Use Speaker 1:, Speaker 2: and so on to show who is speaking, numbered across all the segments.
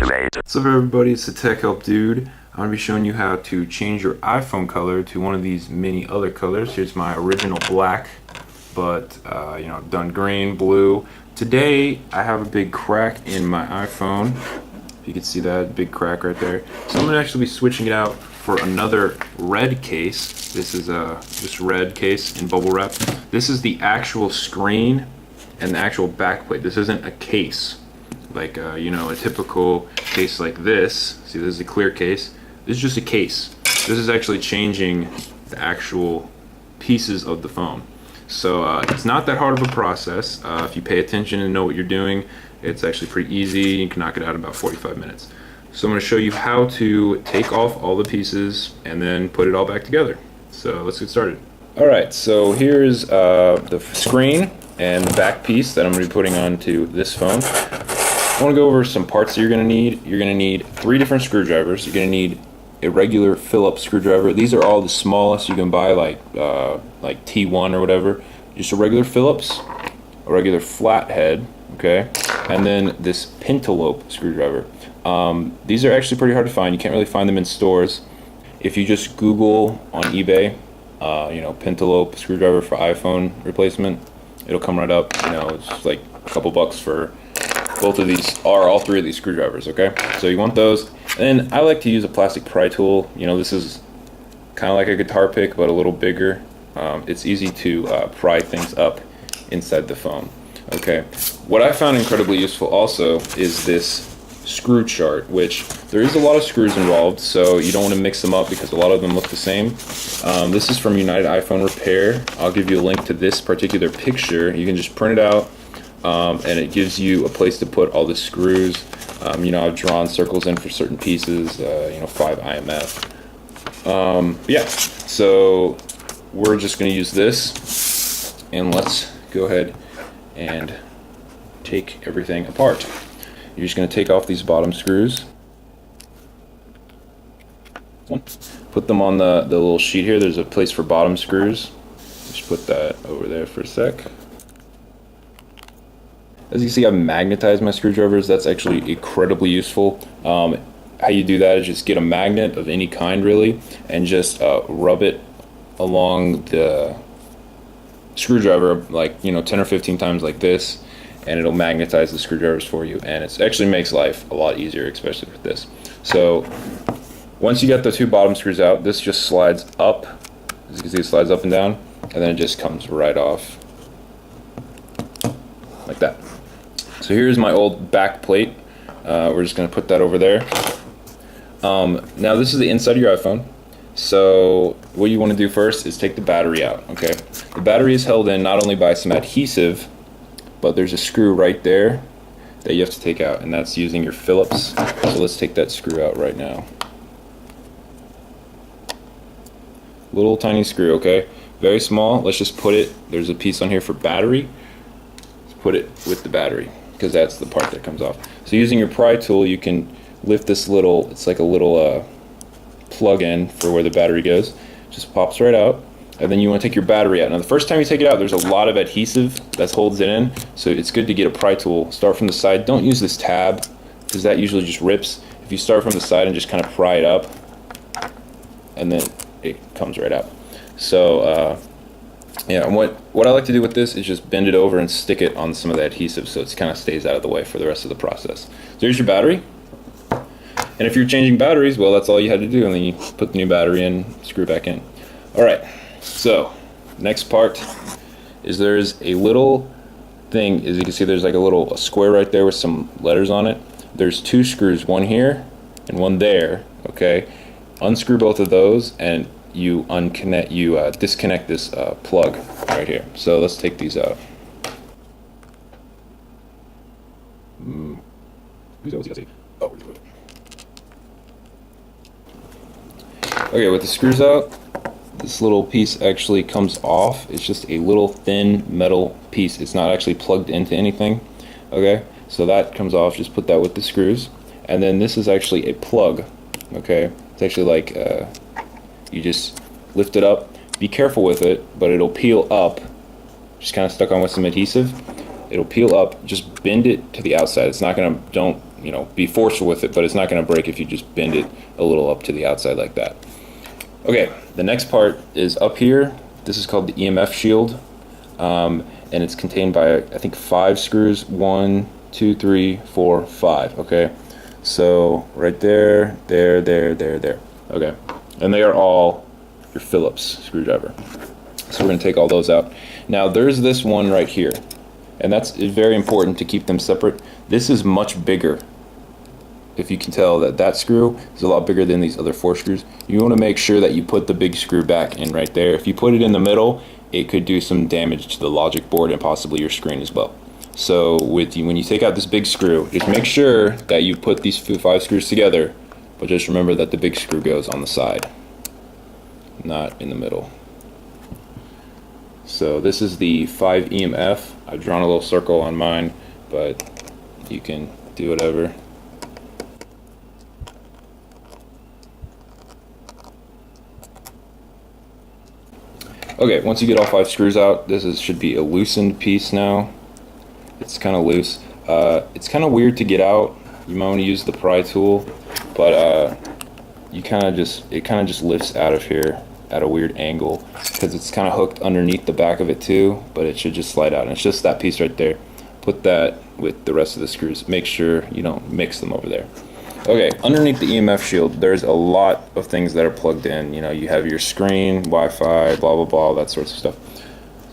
Speaker 1: Activate.
Speaker 2: What's up everybody, it's the Tech Help Dude. I'm going to be showing you how to change your iPhone color to one of these many other colors. Here's my original black, but I've done green, blue. Today I have a big crack in my iPhone. If you can see that big crack right there. So I'm going to actually be switching it out for another red case. This is this red case in bubble wrap. This is the actual screen and the actual back plate. This isn't a case like a typical case like this. See, this is a clear case. This is just a case. This is actually changing the actual pieces of the phone. So it's not that hard of a process. If you pay attention and know what you're doing, it's actually pretty easy. You can knock it out in about 45 minutes. So I'm going to show you how to take off all the pieces and then put it all back together. So let's get started. Alright, so here's the screen and the back piece that I'm going to be putting onto this phone. I want to go over some parts that you're going to need. You're going to need 3 different screwdrivers. You're going to need a regular Phillips screwdriver. These are all the smallest you can buy, like T1 or whatever. Just a regular Phillips, a regular flathead, okay, and then this pentalobe screwdriver. These are actually pretty hard to find. You can't really find them in stores. If you just Google on eBay, pentalobe screwdriver for iPhone replacement, it'll come right up. It's just like a couple bucks for both of these, or all 3 of these screwdrivers, okay? So you want those. And I like to use a plastic pry tool. This is kind of like a guitar pick, but a little bigger. It's easy to pry things up inside the phone, okay? What I found incredibly useful also is this screw chart, which there is a lot of screws involved, so you don't want to mix them up because a lot of them look the same. This is from United iPhone Repair. I'll give you a link to this particular picture. You can just print it out. And it gives you a place to put all the screws. I've drawn circles in for certain pieces, 5 IMF. Yeah, so we're just going to use this, and let's go ahead and take everything apart. You're just going to take off these bottom screws. Put them on the little sheet here. There's a place for bottom screws. Just put that over there for a sec. As you see, I've magnetized my screwdrivers. That's actually incredibly useful. How you do that is just get a magnet of any kind, really, and just rub it along the screwdriver, like 10 or 15 times like this, and it'll magnetize the screwdrivers for you. And it actually makes life a lot easier, especially with this. So once you get the 2 bottom screws out, this just slides up. As you can see, it slides up and down, and then it just comes right off like that. So here's my old back plate. We're just going to put that over there. Now this is the inside of your iPhone. So what you want to do first is take the battery out, okay? The battery is held in not only by some adhesive, but there's a screw right there that you have to take out, and that's using your Phillips. So let's take that screw out right now. Little tiny screw, okay? Very small. Let's just put it, there's a piece on here for battery. Let's put it with the battery, because that's the part that comes off. So using your pry tool, you can lift this little, it's like a little plug-in for where the battery goes. Just pops right out, and then you want to take your battery out. Now the first time you take it out, there's a lot of adhesive that holds it in, so it's good to get a pry tool. Start from the side. Don't use this tab, because that usually just rips. If you start from the side and just kind of pry it up, and then it comes right out. So yeah, and what I like to do with this is just bend it over and stick it on some of the adhesive so it kind of stays out of the way for the rest of the process. So here's your battery. And if you're changing batteries, well, that's all you had to do, and then you put the new battery in, screw it back in. Alright, so next part is there's a little thing, as you can see, there's like a square right there with some letters on it. There's 2 screws, one here and one there, okay? Unscrew both of those, and you disconnect this plug right here. So let's take these out. Okay, with the screws out, this little piece actually comes off. It's just a little thin metal piece. It's not actually plugged into anything. Okay, so that comes off. Just put that with the screws. And then this is actually a plug. Okay, it's actually like you just lift it up. Be careful with it, but it'll peel up. Just kind of stuck on with some adhesive. It'll peel up. Just bend it to the outside. It's not gonna. Don't you know, be forceful with it, but it's not going to break if you just bend it a little up to the outside like that. Okay, the next part is up here. This is called the Emf Shield, and it's contained by, I think, 5 screws. 1, 2, 3, 4, 5. Okay, so right there, there. Okay, and they are all your Phillips screwdriver. So we're going to take all those out. Now there's this one right here, and that's very important to keep them separate. This is much bigger. If you can tell that screw is a lot bigger than these other 4 screws. You want to make sure that you put the big screw back in right there. If you put it in the middle, it could do some damage to the logic board and possibly your screen as well. So when you take out this big screw, just make sure that you put these 5 screws together, but just remember that the big screw goes on the side, not in the middle. So this is the 5 EMF. I've drawn a little circle on mine, but you can do whatever. Okay, once you get all 5 screws out, should be a loosened piece now. It's kind of loose. It's kind of weird to get out. You might want to use the Pry Tool, but it kind of just lifts out of here at a weird angle because it's kind of hooked underneath the back of it too, but it should just slide out, and it's just that piece right there. Put that with the rest of the screws. Make sure you don't mix them over there. Okay, underneath the EMF shield, there's a lot of things that are plugged in. You know, you have your screen, Wi-Fi, blah blah blah, that sorts of stuff.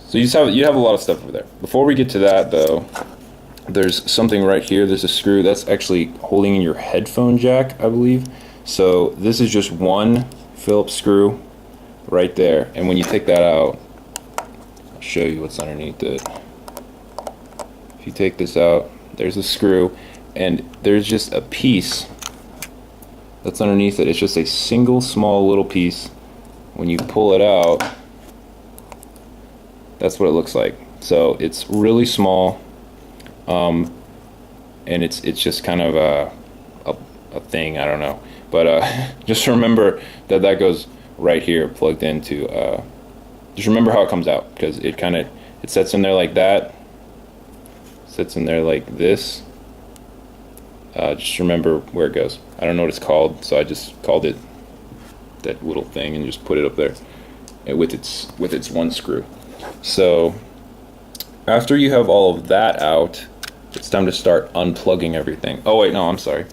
Speaker 2: So you have a lot of stuff over there. Before we get to that though, there's something right here. There's a screw that's actually holding in your headphone jack, I believe. So this is just one Phillips screw right there, and when you take that out, I'll show you what's underneath it. If you take this out, there's a screw, and there's just a piece that's underneath it. It's just a single small little piece. When you pull it out, that's what it looks like. So it's really small, and it's just kind of a thing, I don't know, but just remember that goes right here, plugged into, just remember how it comes out, because it sets in there like that, sits in there like this. Just remember where it goes. I don't know what it's called, so I just called it that little thing and just put it up there with its one screw. So after you have all of that out, it's time to start unplugging everything. Oh wait, no, I'm sorry.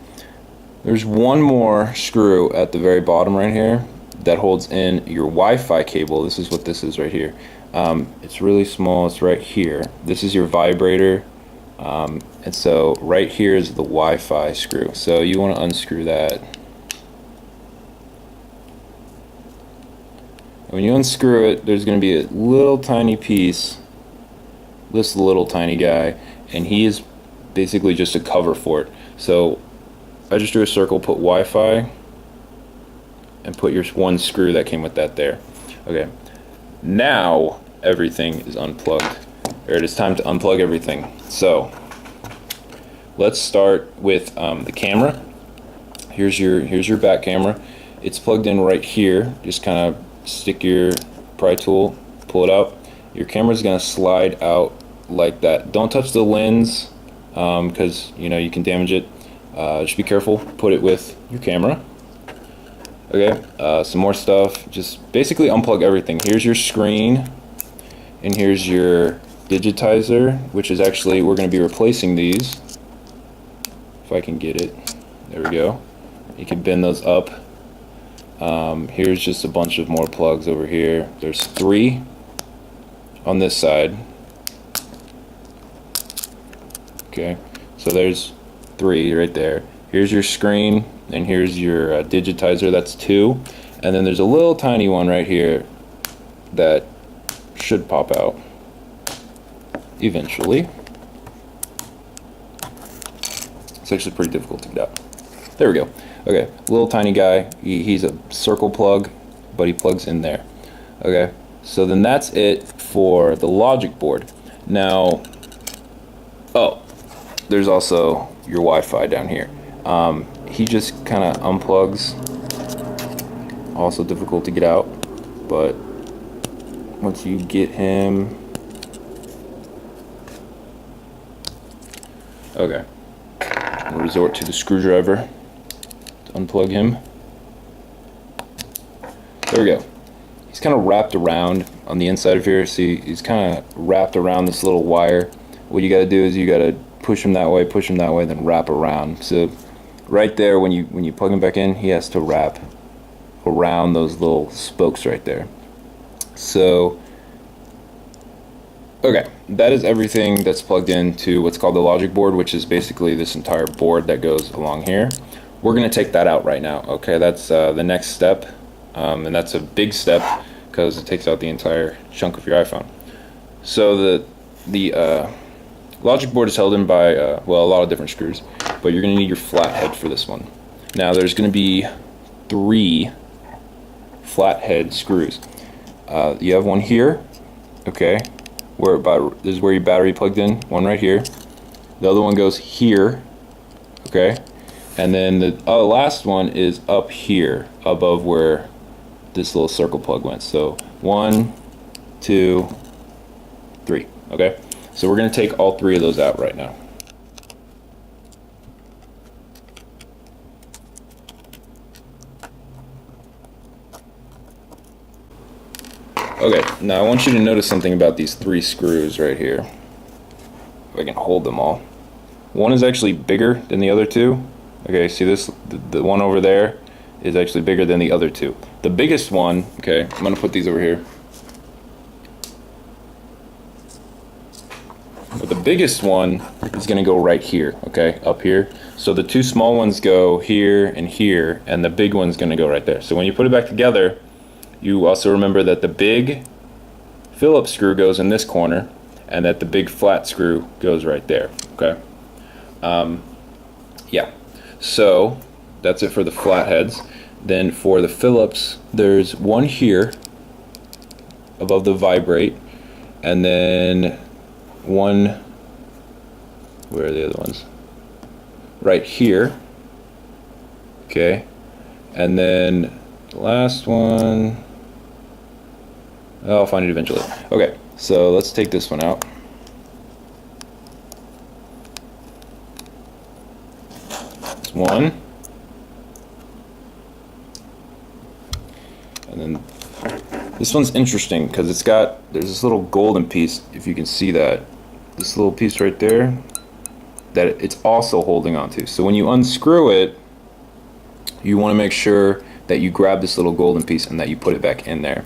Speaker 2: There's one more screw at the very bottom right here that holds in your Wi-Fi cable. This is what this is right here. It's really small. It's right here. This is your vibrator. And so right here is the Wi-Fi screw. So you want to unscrew that. When you unscrew it, there's going to be a little tiny piece, this little tiny guy, and he is basically just a cover for it. So I just drew a circle, put Wi-Fi, and put your one screw that came with that there. Okay, now everything is unplugged. Or it is time to unplug everything. So let's start with the camera. Here's your back camera. It's plugged in right here. Just kind of stick your Pry Tool, pull it out. Your camera's gonna slide out like that. Don't touch the lens, because you can damage it. Just be careful. Put it with your camera. Okay. Some more stuff. Just basically unplug everything. Here's your screen, and here's your digitizer, which is actually, we're going to be replacing these. If I can get it. There we go. You can bend those up. Here's just a bunch of more plugs over here. There's 3 on this side. Okay, so there's 3 right there. Here's your screen, and here's your digitizer. That's 2. And then there's a little tiny one right here that should pop out eventually. It's actually pretty difficult to get out. There we go. Okay, little tiny guy. He's a circle plug, but he plugs in there. Okay, so then that's it for the logic board. Now, oh, there's also your Wi-Fi down here. He just kind of unplugs. Also difficult to get out, but once you get him, okay. I'll resort to the screwdriver to unplug him. There we go. He's kind of wrapped around on the inside of here. See, he's kind of wrapped around this little wire. What you got to do is you got to push him that way, then wrap around. So right there, when you plug him back in, he has to wrap around those little spokes right there. So okay, that is everything that's plugged into what's called the logic board, which is basically this entire board that goes along here. We're going to take that out right now. Okay, that's the next step, and that's a big step because it takes out the entire chunk of your iPhone. So the logic board is held in by well, a lot of different screws, but you're going to need your flathead for this one. Now there's going to be 3 flathead screws. You have one here, okay, this is where your battery plugged in, one right here. The other one goes here, okay, and then the last one is up here above where this little circle plug went. So 1, 2, 3, okay. So we're going to take all 3 of those out right now. Okay, now I want you to notice something about these 3 screws right here. If I can hold them all. One is actually bigger than the other 2. Okay, see this? The one over there is actually bigger than the other 2. The biggest one, okay, I'm going to put these over here. But the biggest one is going to go right here, okay, up here. So the 2 small ones go here, and the big one's going to go right there. So when you put it back together, you also remember that the big Phillips screw goes in this corner, and that the big flat screw goes right there, okay? Yeah, so that's it for the flatheads. Then for the Phillips, there's one here above the vibrate, and then one, where are the other ones? Right here, okay, and then the last one, I'll find it eventually. Okay, so let's take this one out. That's one. And then this one's interesting because there's this little golden piece, if you can see that. This little piece right there that it's also holding onto. So when you unscrew it, you want to make sure that you grab this little golden piece and that you put it back in there.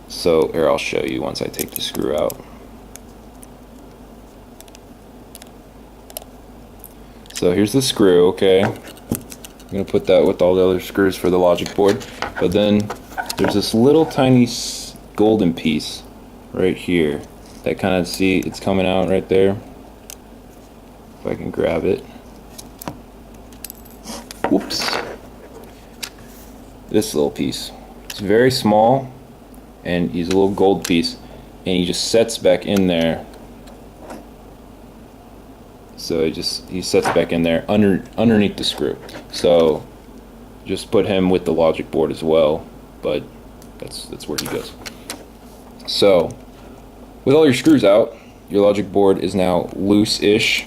Speaker 2: So here, I'll show you once I take the screw out. So here's the screw, okay. I'm going to put that with all the other screws for the logic board. But then there's this little tiny golden piece right here that kind of, see, it's coming out right there. If I can grab it. Whoops. This little piece. It's very small, and he's a little gold piece, and he just sets back in there. So he sets back in there underneath the screw. So just put him with the logic board as well, but that's where he goes. So with all your screws out, your logic board is now loose-ish.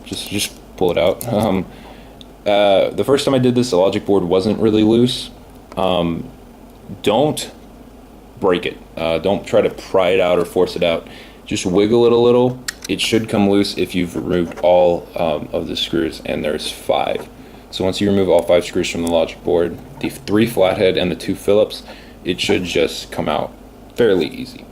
Speaker 2: Just pull it out. The first time I did this, the logic board wasn't really loose. Don't break it. Don't try to pry it out or force it out. Just wiggle it a little. It should come loose if you've removed all of the screws, and there's 5. So once you remove all 5 screws from the logic board, the 3 flathead and the 2 Phillips, it should just come out fairly easy.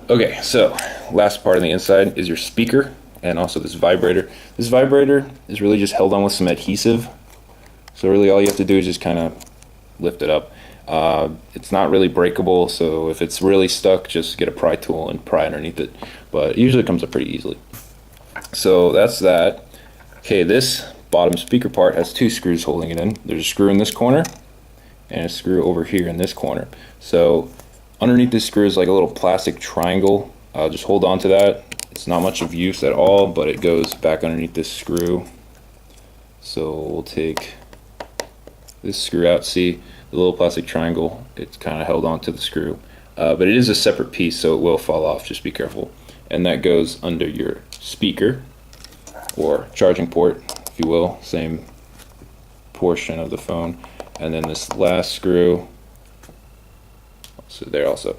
Speaker 2: Okay, so last part on the inside is your speaker and also this vibrator. This vibrator is really just held on with some adhesive. So really all you have to do is just kind of lift it up. It's not really breakable, so if it's really stuck, just get a pry tool and pry underneath it. But it usually comes up pretty easily. So that's that. Okay, this bottom speaker part has 2 screws holding it in. There's a screw in this corner and a screw over here in this corner. So underneath this screw is like a little plastic triangle. Just hold on to that. It's not much of use at all, but it goes back underneath this screw. So we'll take this screw out. See the little plastic triangle? It's kind of held onto the screw, but it is a separate piece, so it will fall off. Just be careful. And that goes under your speaker. or charging port, if you will, same portion of the phone. And then this last screw, so there also.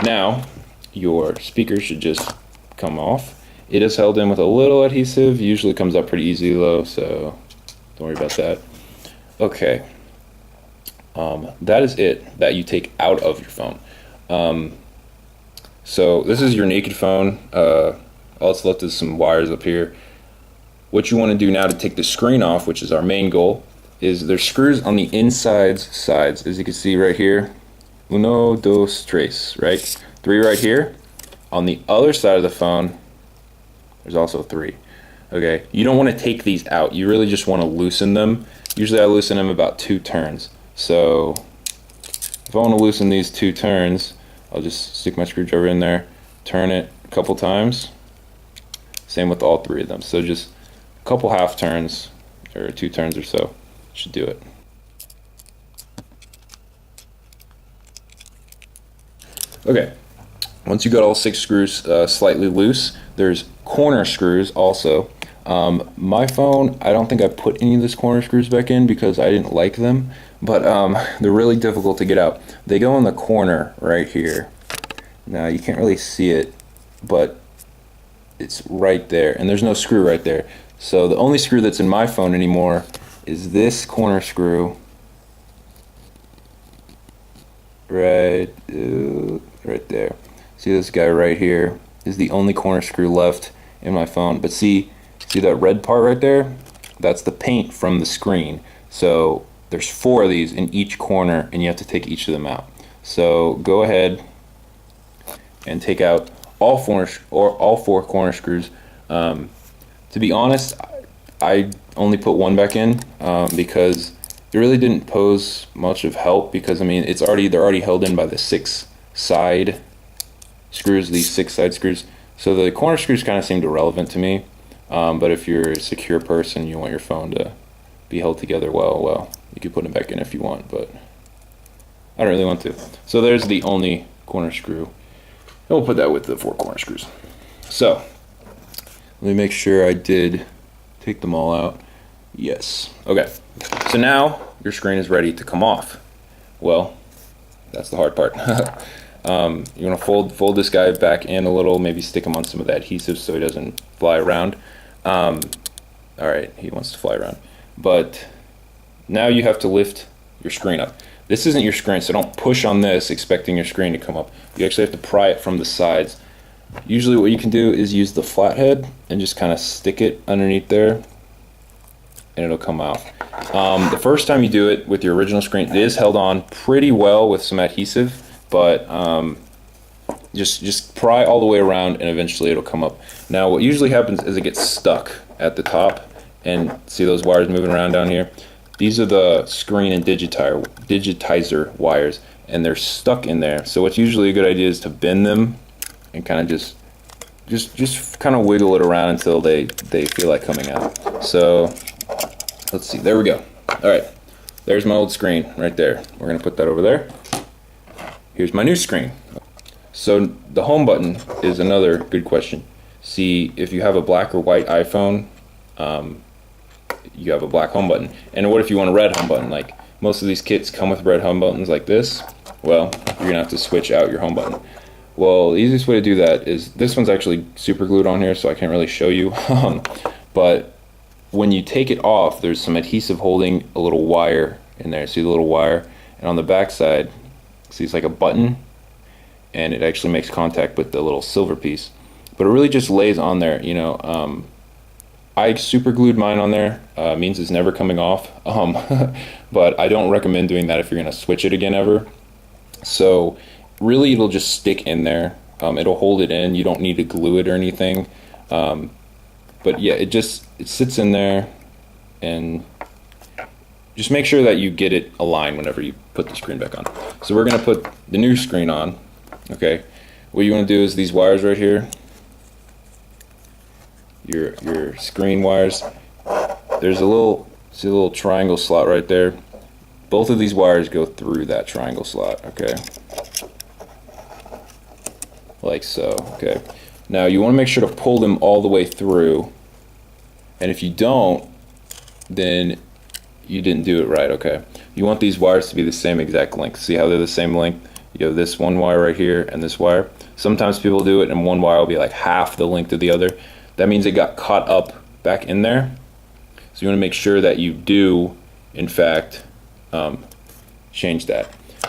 Speaker 2: Now, your speaker should just come off. It is held in with a little adhesive, usually comes out pretty easy though, so don't worry about that. Okay, that is it that you take out of your phone. So this is your naked phone. All that's left is some wires up here. What you want to do now to take the screen off, which is our main goal, is there's screws on the inside sides, as you can see right here. Uno, dos, tres, right? 3 right here. On the other side of the phone, there's also 3. Okay, you don't want to take these out. You really just want to loosen them. Usually I loosen them about 2 turns. So if I want to loosen these 2 turns, I'll just stick my screwdriver in there, turn it a couple times. Same with all 3 of them. So just a couple half turns, or 2 turns or so, should do it. Okay, once you got all 6 screws slightly loose, there's corner screws also. My phone, I don't think I put any of these corner screws back in because I didn't like them, but they're really difficult to get out. They go in the corner right here. Now you can't really see it, but it's right there, and there's no screw right there. So the only screw that's in my phone anymore is this corner screw right there. See this guy right here is the only corner screw left in my phone. But see that red part right there? That's the paint from the screen. So there's 4 of these in each corner, and you have to take each of them out. So go ahead and take out all 4 corner screws. To be honest, I only put 1 back in because it really didn't pose much of help, because I mean they're already held in by the 6 side screws, these 6 side screws. So the corner screws kind of seemed irrelevant to me. But if you're a secure person, you want your phone to be held together well, you can put them back in if you want, but I don't really want to. So there's the only corner screw. And we'll put that with the 4 corner screws. So let me make sure I did take them all out. Yes. Okay. So now your screen is ready to come off. Well, that's the hard part. You want to fold this guy back in a little, maybe stick him on some of the adhesive so he doesn't fly around. All right, he wants to fly around. But now you have to lift your screen up. This isn't your screen, so don't push on this expecting your screen to come up. You actually have to pry it from the sides. Usually what you can do is use the flathead and just kind of stick it underneath there, and it'll come out. The first time you do it with your original screen, it is held on pretty well with some adhesive, but just pry all the way around and eventually it'll come up. Now what usually happens is it gets stuck at the top, and see those wires moving around down here? These are the screen and digitizer wires, and they're stuck in there. So what's usually a good idea is to bend them and kind of just kind of wiggle it around until they feel like coming out. So let's see, there we go. All right, there's my old screen right there. We're gonna put that over there. Here's my new screen. So the home button is another good question. See, if you have a black or white iPhone, you have a black home button. And what if you want a red home button? Like most of these kits come with red home buttons like this. Well, you're gonna have to switch out your home button. Well, the easiest way to do that is, this one's actually super glued on here, so I can't really show you. But when you take it off, there's some adhesive holding a little wire in there. See the little wire? And on the back side, see it's like a button, and it actually makes contact with the little silver piece. But it really just lays on there, you know. I super glued mine on there, means it's never coming off. But I don't recommend doing that if you're gonna switch it again ever. So really it'll just stick in there. It'll hold it in. You don't need to glue it or anything. But yeah, it sits in there, and just make sure that you get it aligned whenever you put the screen back on. So we're gonna put the new screen on. Okay, what you want to do is these wires right here, your screen wires, there's a little triangle slot right there. Both of these wires go through that triangle slot, okay, like so. Okay, now you want to make sure to pull them all the way through And if you don't, then you didn't do it right. Okay, you want these wires to be the same exact length. See how they're the same length? You have this one wire right here and this wire. Sometimes people do it and one wire will be like half the length of the other. That means it got caught up back in there. So you want to make sure that you do, in fact, change that.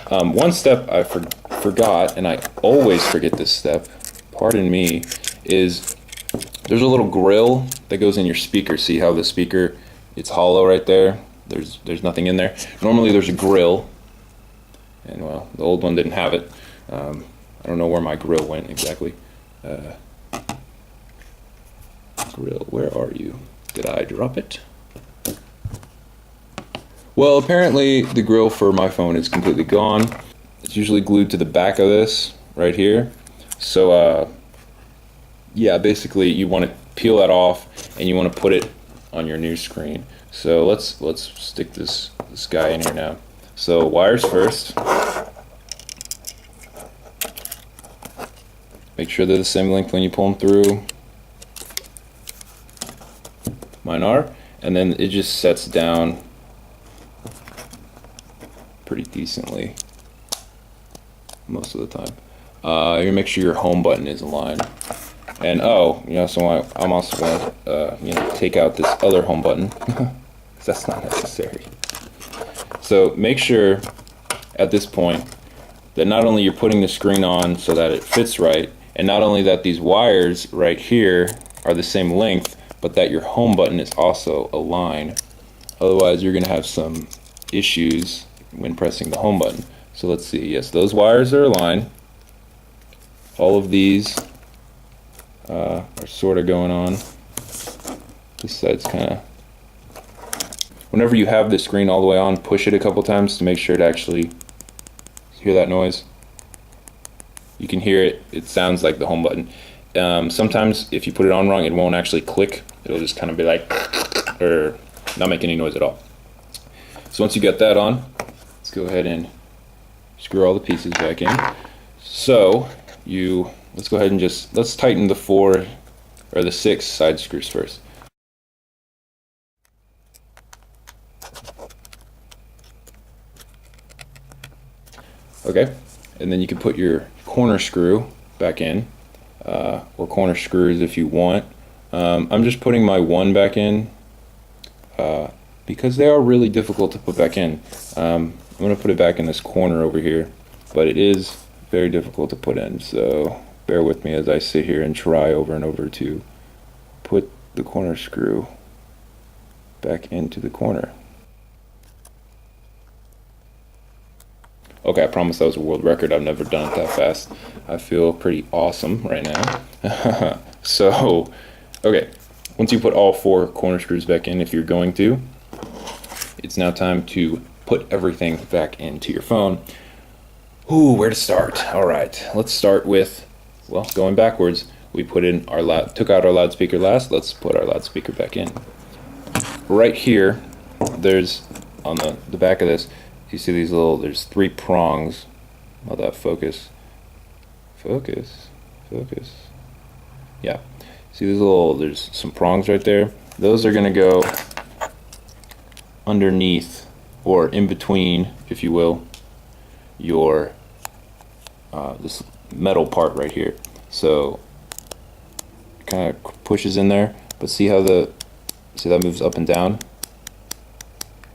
Speaker 2: One step I forgot, and I always forget this step, pardon me, is there's a little grill that goes in your speaker. See how the speaker, it's hollow right there? There's nothing in there. Normally there's a grill, and well, the old one didn't have it. I don't know where my grill went exactly. Grill, where are you? Did I drop it? Well, apparently the grill for my phone is completely gone. It's usually glued to the back of this right here. So yeah, basically you want to peel that off and you want to put it on your new screen. So let's stick this guy in here now. So wires first. Make sure they're the same length when you pull them through. Mine are. And then it just sets down pretty decently most of the time. You're gonna make sure your home button is aligned. And oh, you know, so I'm also gonna you know, take out this other home button because that's not necessary. So make sure at this point that not only you're putting the screen on so that it fits right, and not only that these wires right here are the same length, but that your home button is also aligned. Otherwise you're gonna have some issues when pressing the home button. So let's see, yes, those wires are aligned. All of these are sort of going on. This side's kind of, whenever you have the screen all the way on, push it a couple times to make sure to actually hear that noise. You can hear it, it sounds like the home button. Sometimes if you put it on wrong, it won't actually click. It'll just kind of be like, or not make any noise at all. So once you get that on, let's go ahead and screw all the pieces back in. So let's go ahead and let's tighten the 4 or the 6 side screws first. Okay, and then you can put your corner screw back in, or corner screws if you want. I'm just putting my one back in because they are really difficult to put back in. I'm going to put it back in this corner over here, but it is very difficult to put in, so bear with me as I sit here and try over and over to put the corner screw back into the corner. Okay, I promise that was a world record. I've never done it that fast. I feel pretty awesome right now. So, okay, once you put all 4 corner screws back in, if you're going to, it's now time to put everything back into your phone. Ooh, where to start? All right, let's start with, well, going backwards. We put in took out our loudspeaker last. Let's put our loudspeaker back in. Right here, there's on the back of this, you see these there's 3 prongs. How that focus. Yeah. See these there's some prongs right there. Those are gonna go underneath, or in between, if you will, your this metal part right here. So it kind of pushes in there, but see how see that moves up and down?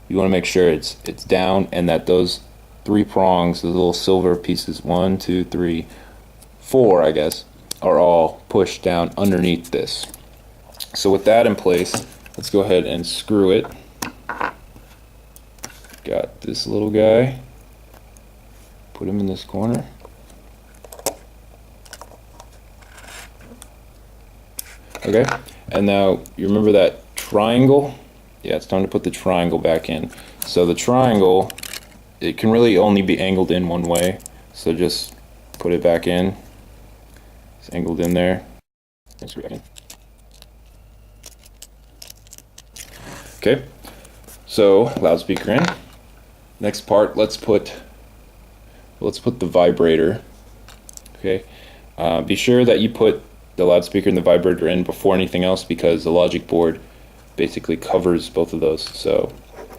Speaker 2: You want to make sure it's down, and that those 3 prongs, those little silver pieces, 1, 2, 3, 4, I guess, are all pushed down underneath this. So with that in place, let's go ahead and screw it. Got this little guy. Put him in this corner. Okay, and now you remember that triangle? Yeah, it's time to put the triangle back in. So the triangle, it can really only be angled in one way. So just put it back in. It's angled in there. And screw it back in. Okay, so loudspeaker in. Next part, let's put the vibrator. Okay, be sure that you put the loudspeaker and the vibrator in before anything else, because the logic board basically covers both of those. So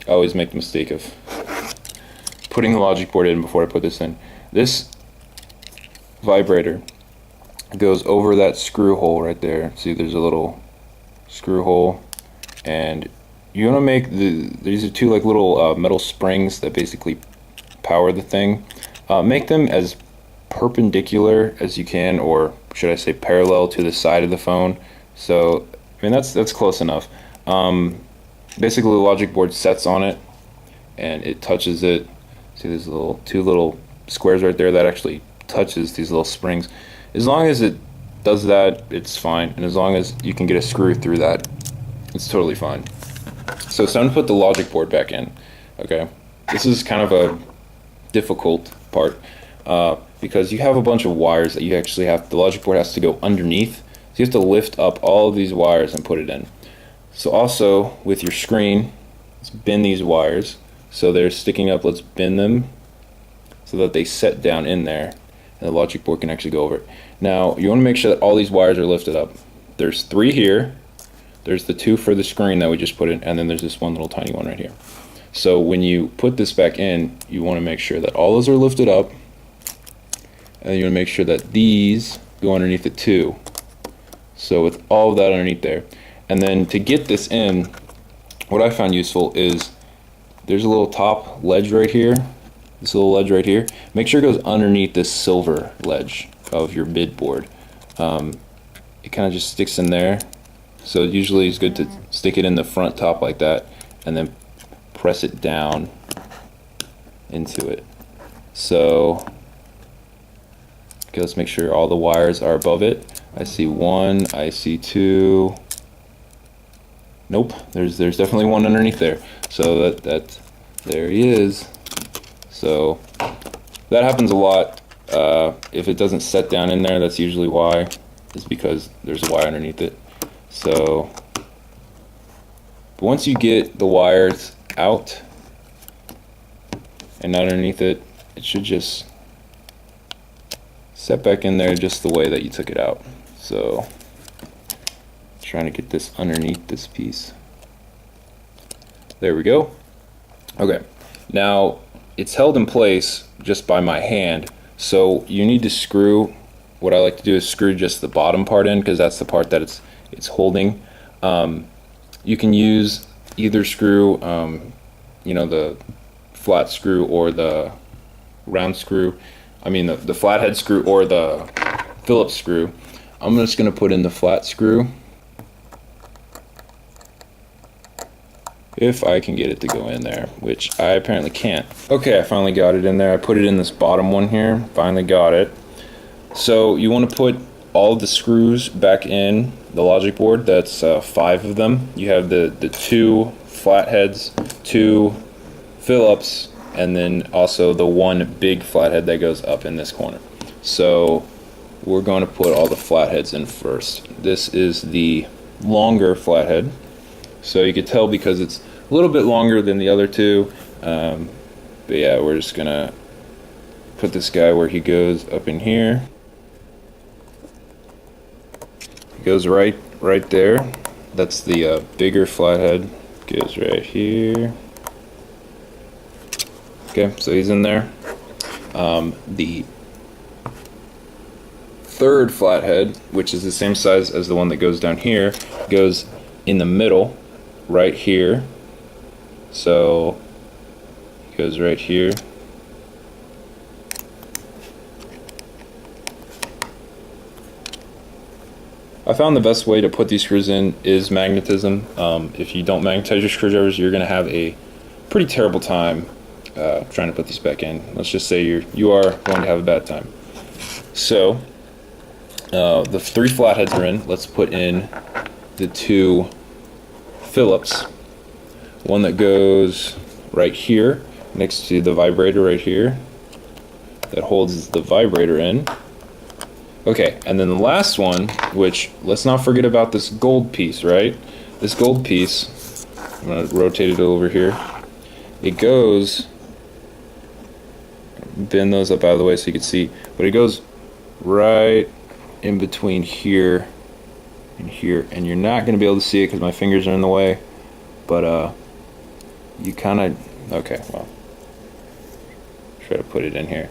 Speaker 2: I always make the mistake of putting the logic board in before I put this in. This vibrator goes over that screw hole right there. See, there's a little screw hole, and you want to make these are two like little metal springs that basically power the thing. Make them as perpendicular as you can, or should I say parallel to the side of the phone. So I mean that's close enough. Basically the logic board sets on it and it touches it. See, there's two little squares right there that actually touches these little springs. As long as it does that, it's fine, and as long as you can get a screw through that, it's totally fine. So it's time to put the logic board back in. Okay, this is kind of a difficult part because you have a bunch of wires that you actually have. The logic board has to go underneath, so you have to lift up all of these wires and put it in. So also with your screen, let's bend these wires so they're sticking up. Let's bend them so that they set down in there, and the logic board can actually go over it. Now you want to make sure that all these wires are lifted up. There's 3 here, there's the 2 for the screen that we just put in, and then there's this one little tiny one right here. So when you put this back in, you want to make sure that all those are lifted up, and you want to make sure that these go underneath the 2. So with all of that underneath there, and then to get this in, what I found useful is there's a little top ledge right here, this little ledge right here. Make sure it goes underneath this silver ledge of your mid board. It kind of just sticks in there, so usually it's good to stick it in the front top like that and then press it down into it. So okay, let's make sure all the wires are above it. I see 1, I see 2. Nope, there's definitely one underneath there. So that there he is. So that happens a lot. If it doesn't set down in there, that's usually why. It's because there's a wire underneath it. So but once you get the wires out and not underneath it, it should just set back in there just the way that you took it out. So trying to get this underneath this piece. There we go. Okay, now it's held in place just by my hand, so you need to screw. What I like to do is screw just the bottom part in, because that's the part that it's holding. You can use either screw, you know, the flat screw or the round screw. I mean the flathead screw or the Phillips screw. I'm just going to put in the flat screw, if I can get it to go in there, which I apparently can't. Okay, I finally got it in there. I put it in this bottom one here, finally got it. So you want to put all of the screws back in the logic board. That's 5 of them. You have the 2 flatheads, 2 Phillips, and then also the 1 big flathead that goes up in this corner. So we're going to put all the flatheads in first. This is the longer flathead, so you can tell because it's a little bit longer than the other 2. But yeah, we're just gonna put this guy where he goes up in here. He goes right there. That's the bigger flathead. Goes right here. Okay, so he's in there. The 3rd flathead, which is the same size as the one that goes down here, goes in the middle, right here. So it goes right here. I found the best way to put these screws in is magnetism. If you don't magnetize your screwdrivers, you're going to have a pretty terrible time trying to put these back in. Let's just say you are going to have a bad time. So the 3 flatheads are in. Let's put in the 2 Phillips. One that goes right here next to the vibrator right here, that holds the vibrator in. Okay, and then the last one, which let's not forget about this gold piece, right? This gold piece, I'm going to rotate it over here. It goes, bend those up out of the way so you can see, but it goes right in between here in here, and you're not going to be able to see it because my fingers are in the way, but you kind of, okay, well, try to put it in here.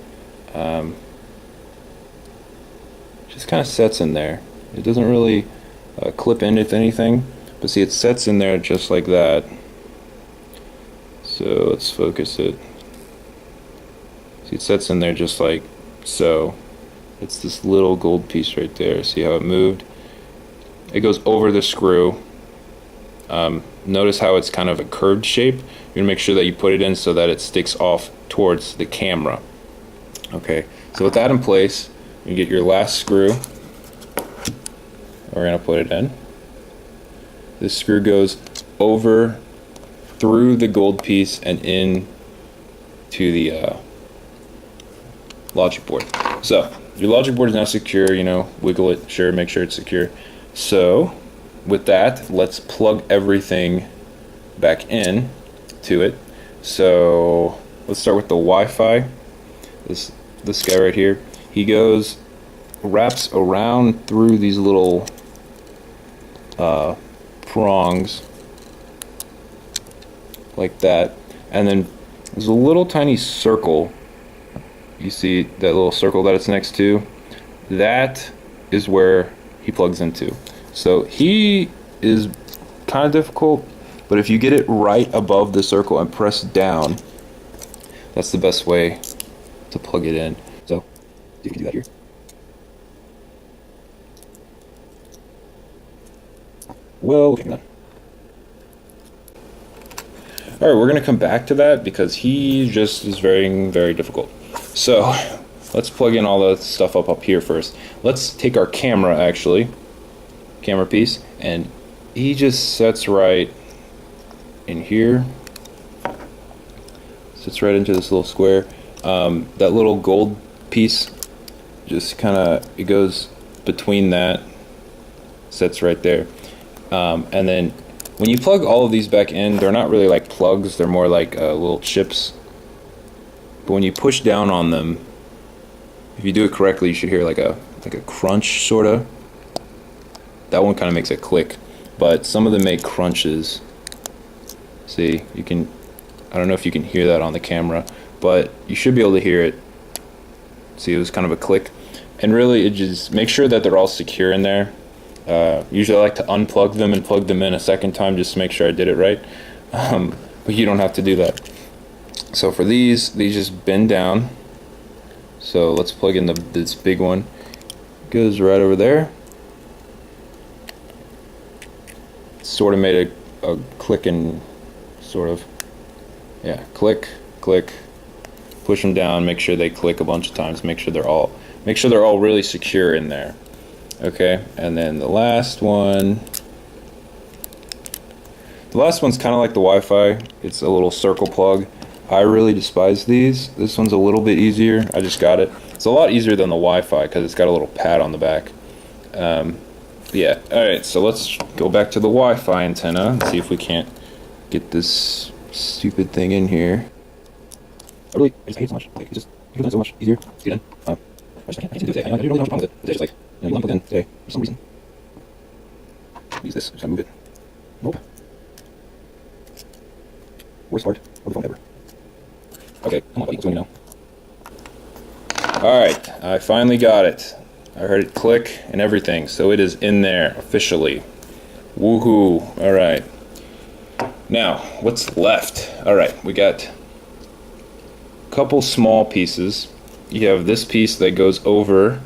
Speaker 2: Just kind of sets in there. It doesn't really clip into anything, but see, it sets in there just like that. So let's focus it. See, it sets in there just like so. It's this little gold piece right there. See how it moved? It goes over the screw. Notice how it's kind of a curved shape. You're gonna make sure that you put it in so that it sticks off towards the camera. Okay, so with that in place, you get your last screw. We're gonna put it in. This screw goes over through the gold piece and in to the logic board. So your logic board is now secure, you know, wiggle it, sure, make sure it's secure. So with that, let's plug everything back in to it. So let's start with the Wi-Fi. This guy right here, he wraps around through these little prongs like that, and then there's a little tiny circle. You see that little circle that it's next to? That is where he plugs into. So he is kind of difficult, but if you get it right above the circle and press down, that's the best way to plug it in. So you can do that here. Well, okay, then. Alright, we're going to come back to that because he just is very, very difficult. So let's plug in all the stuff up here first. Let's take our camera, camera piece, and he just sets right in here. Sits right into this little square. That little gold piece just kind of, it goes between that, sits right there. And then when you plug all of these back in, they're not really like plugs, they're more like little chips. But when you push down on them, if you do it correctly, you should hear like a crunch, sorta. That one kind of makes a click, but some of them make crunches. See, you can, I don't know if you can hear that on the camera, but you should be able to hear it. See, it was kind of a click. And really, it just, make sure that they're all secure in there. Usually I like to unplug them and plug them in a second time just to make sure I did it right. But you don't have to do that. So for these just bend down. So let's plug in this big one. Goes right over there. Sort of made a clicking, sort of. Yeah, click, click. Push them down, make sure they click a bunch of times, make sure they're all really secure in there. Okay, and then the last one's kind of like the Wi-Fi. It's a little circle plug. I really despise these. This one's a little bit easier. I just got it. It's a lot easier than the Wi-Fi because it's got a little pad on the back. Yeah, alright, so let's go back to the Wi-Fi antenna and see if we can't get this stupid thing in here. I just hate it so much. Like, it's so much easier to get in. I can't do it today. I don't really have a problem with it. It's just like, you know, you unplug in today for some reason. Use this, just gotta move it. Nope. Worst part of the phone ever. Okay, come on, buddy, what's going on now? Alright, I finally got it. I heard it click and everything, so it is in there officially. Woohoo! Alright. Now, what's left? Alright, we got a couple small pieces. You have this piece that goes over,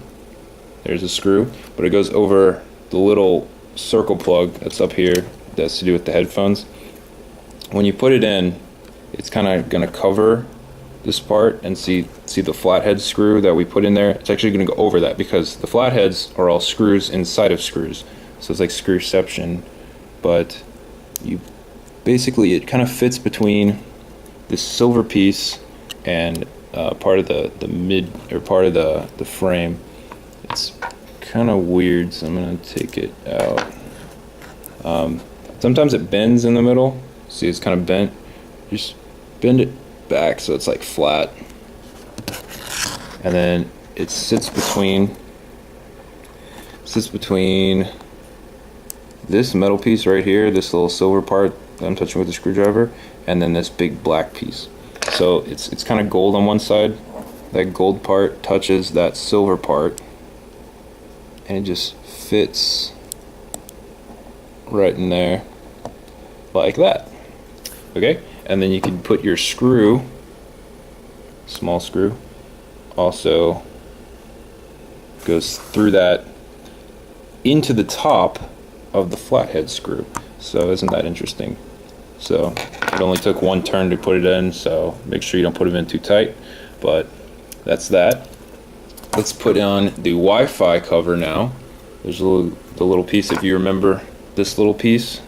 Speaker 2: there's a screw, but it goes over the little circle plug that's up here that has to do with the headphones. When you put it in, it's kind of going to cover this part, and see the flathead screw that we put in there. It's actually going to go over that because the flatheads are all screws inside of screws, so it's like screwception. But you basically, it kind of fits between this silver piece and part of the mid, or part of the frame. It's kind of weird, so I'm going to take it out. Sometimes it bends in the middle. See, it's kind of bent. Just bend it back so it's like flat, and then it sits between this metal piece right here, this little silver part that I'm touching with the screwdriver, and then this big black piece. So it's kind of gold on one side. That gold part touches that silver part, and it just fits right in there like that. Okay, and then you can put your screw, small screw, also goes through that into the top of the flathead screw. So isn't that interesting? So it only took one turn to put it in, so make sure you don't put it in too tight, but that's that. Let's put on the Wi-Fi cover now. There's the little piece, if you remember this little piece,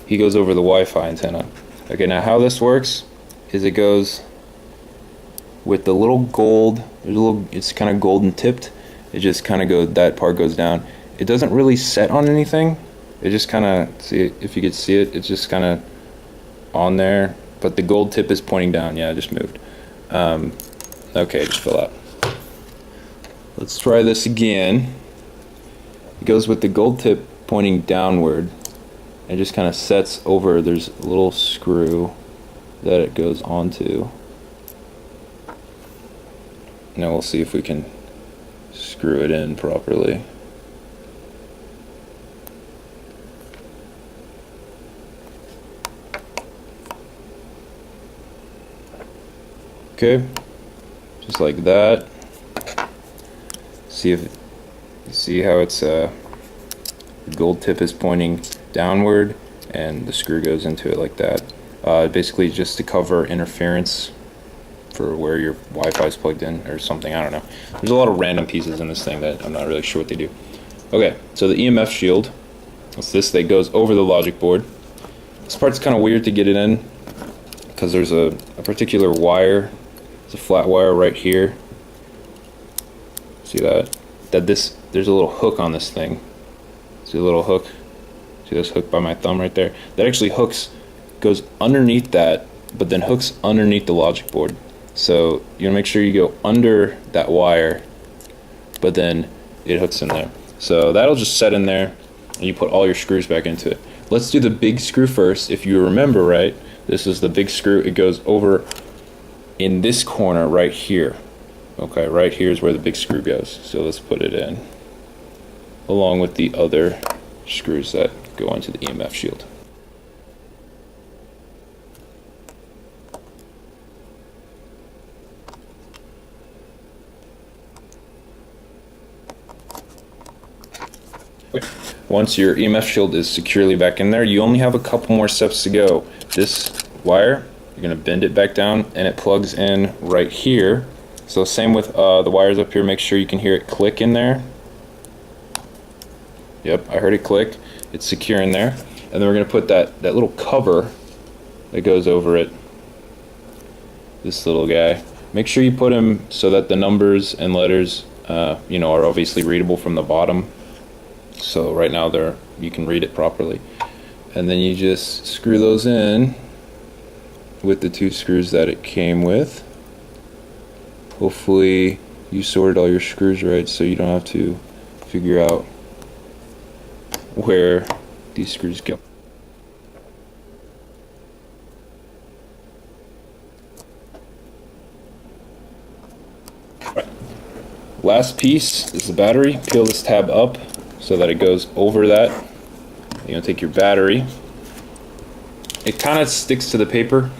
Speaker 2: he goes over the Wi-Fi antenna. Okay, now how this works is it goes with the little gold, it's kind of golden tipped, it just kind of goes, that part goes down. It doesn't really set on anything, it just kind of, see if you could see it, it's just kind of on there, but the gold tip is pointing down. Yeah, I just moved. Okay, just fell out. Let's try this again. It goes with the gold tip pointing downward. It just kind of sets over, there's a little screw that it goes onto. Now we'll see if we can screw it in properly. Okay, just like that. See how it's the gold tip is pointing downward and the screw goes into it like that. Basically just to cover interference for where your Wi-Fi is plugged in or something, I don't know. There's a lot of random pieces in this thing that I'm not really sure what they do. Okay, so the EMF shield, it's this that goes over the logic board. This part's kind of weird to get it in because there's a particular wire. It's a flat wire right here. See that? There's a little hook on this thing. See a little hook? See this hook by my thumb right there? That actually goes underneath that, but then hooks underneath the logic board. So you want to make sure you go under that wire, but then it hooks in there. So that'll just set in there, and you put all your screws back into it. Let's do the big screw first. If you remember right, this is the big screw. It goes over in this corner right here. Okay, right here is where the big screw goes. So let's put it in, along with the other screws that go into the EMF shield. Once your EMF shield is securely back in there, you only have a couple more steps to go. This wire, you're going to bend it back down and it plugs in right here. So same with the wires up here, make sure you can hear it click in there. Yep, I heard it click. It's secure in there. And then we're going to put that little cover that goes over it, this little guy. Make sure you put them so that the numbers and letters are obviously readable from the bottom. So right now you can read it properly. And then you just screw those in with the two screws that it came with. Hopefully you sorted all your screws right so you don't have to figure out where these screws go. Right. Last piece is the battery. Peel this tab up so that it goes over that. You're going to take your battery. It kind of sticks to the paper.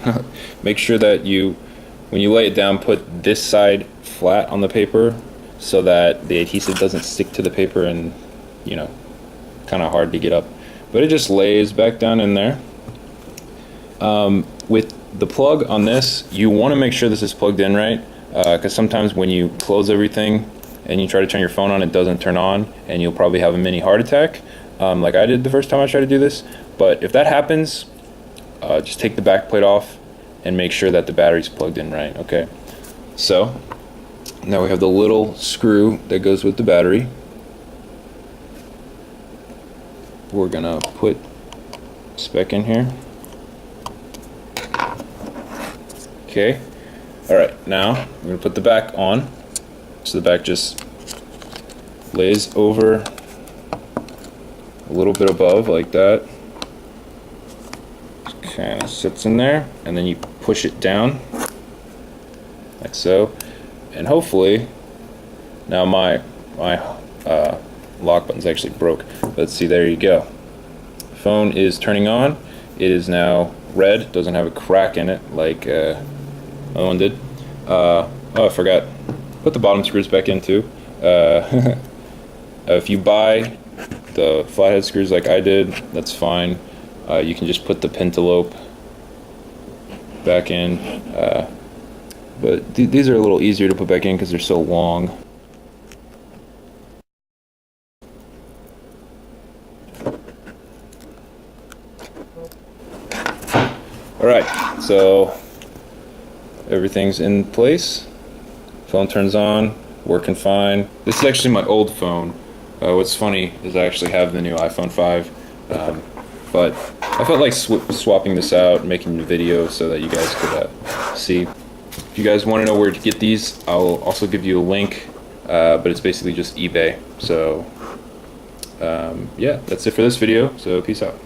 Speaker 2: Make sure that when you lay it down, put this side flat on the paper so that the adhesive doesn't stick to the paper and, kind of hard to get up. But it just lays back down in there. With the plug on this, you want to make sure this is plugged in right, because sometimes when you close everything and you try to turn your phone on, it doesn't turn on, and you'll probably have a mini heart attack, like I did the first time I tried to do this. But if that happens, just take the back plate off and make sure that the battery's plugged in right. Okay, so now we have the little screw that goes with the battery. We're gonna put spec in here. Okay, all right, now we're gonna put the back on. So the back just lays over a little bit above like that. Kind of sits in there, and then you push it down like so, and hopefully now my lock button's actually broke. Let's see, there you go. Phone is turning on. It is now red, doesn't have a crack in it like other one did. Oh, I forgot, put the bottom screws back in too. If you buy the flathead screws like I did, that's fine. You can just put the pentalope back in, but these are a little easier to put back in because they're so long. Alright, so everything's in place. Phone turns on, working fine. This is actually my old phone. What's funny is I actually have the new iPhone 5. But I felt like swapping this out and making a video so that you guys could see. If you guys want to know where to get these, I'll also give you a link, but it's basically just eBay. So yeah, that's it for this video, so peace out.